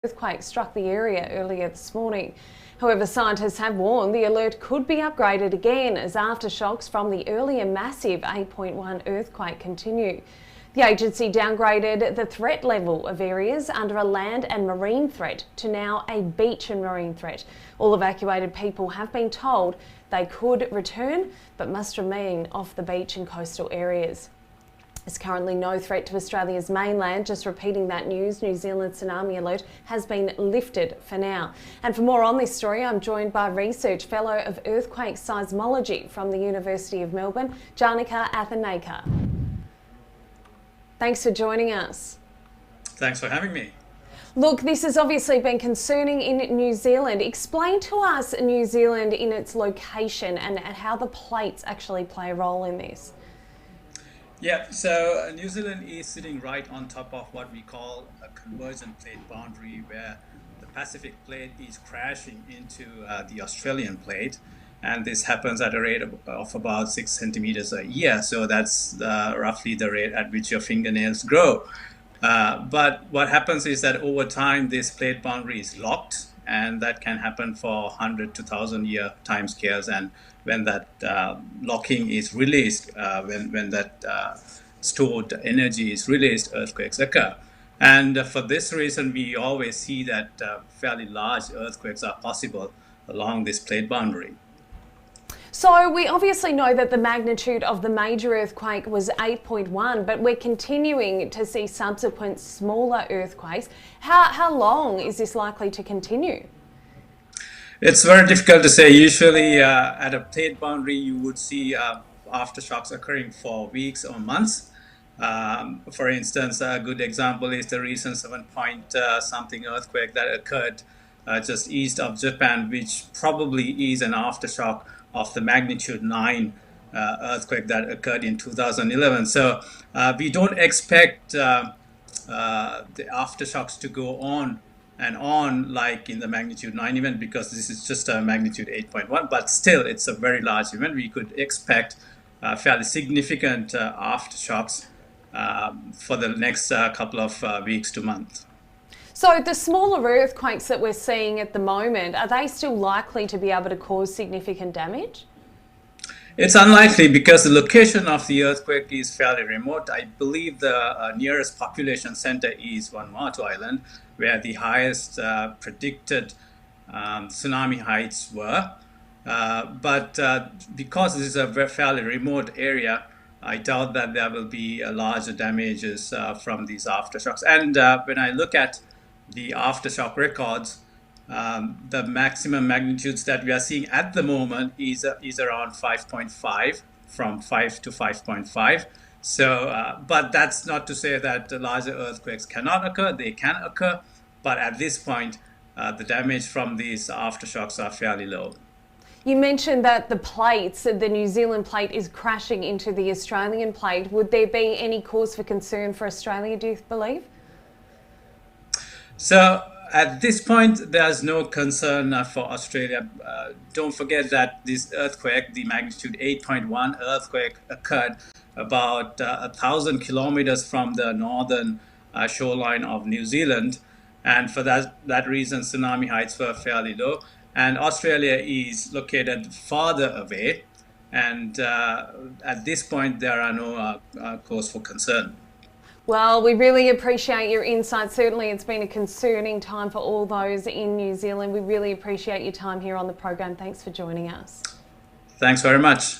Earthquake struck the area earlier this morning. However, scientists have warned the alert could be upgraded again as aftershocks from the earlier massive 8.1 earthquake continue. The agency downgraded the threat level of areas under a land and marine threat to now a beach and marine threat. All evacuated people have been told they could return but must remain off the beach and coastal areas. There's currently no threat to Australia's mainland. Just repeating that news, New Zealand's tsunami alert has been lifted for now. And for more on this story, I'm joined by Research Fellow of Earthquake Seismology from the University of Melbourne, Januka Attanayake. Thanks for joining us. Thanks for having me. Look, this has obviously been concerning in New Zealand. Explain to us New Zealand in its location and how the plates actually play a role in this. Yeah, so New Zealand is sitting right on top of what we call a convergent plate boundary, where the Pacific plate is crashing into the Australian plate, and this happens at a rate of about 6 centimeters a year. So that's roughly the rate at which your fingernails grow. But what happens is that over time, this plate boundary is locked, and that can happen for 100 to 1,000 year timescales. And when that locking is released, when that stored energy is released, earthquakes occur. And for this reason, we always see that fairly large earthquakes are possible along this plate boundary. So we obviously know that the magnitude of the major earthquake was 8.1, but we're continuing to see subsequent smaller earthquakes. How long is this likely to continue? It's very difficult to say. Usually at a plate boundary, you would see aftershocks occurring for weeks or months. For instance, a good example is the recent 7-point something earthquake that occurred just east of Japan, which probably is an aftershock of the magnitude 9 earthquake that occurred in 2011. So we don't expect the aftershocks to go on and on like in the magnitude 9 event, because this is just a magnitude 8.1, but still it's a very large event. We could expect fairly significant aftershocks for the next couple of weeks to months. So the smaller earthquakes that we're seeing at the moment, are they still likely to be able to cause significant damage? It's unlikely because the location of the earthquake is fairly remote. I believe the nearest population center is Vanuatu Island, where the highest predicted tsunami heights were. But because this is a fairly remote area, I doubt that there will be larger damages from these aftershocks. And when I look at the aftershock records, the maximum magnitudes that we are seeing at the moment is around 5.5, from 5 to 5.5. So, but that's not to say that larger earthquakes cannot occur. They can occur, but at this point, the damage from these aftershocks are fairly low. You mentioned that the plates, the New Zealand plate is crashing into the Australian plate. Would there be any cause for concern for Australia, do you believe? So at this point, there's no concern for Australia. Don't forget that this earthquake, the magnitude 8.1 earthquake, occurred about 1,000 kilometers from the northern shoreline of New Zealand. And for that reason, tsunami heights were fairly low. And Australia is located farther away. And at this point, there are no cause for concern. Well, we really appreciate your insight. Certainly, it's been a concerning time for all those in New Zealand. We really appreciate your time here on the program. Thanks for joining us. Thanks very much.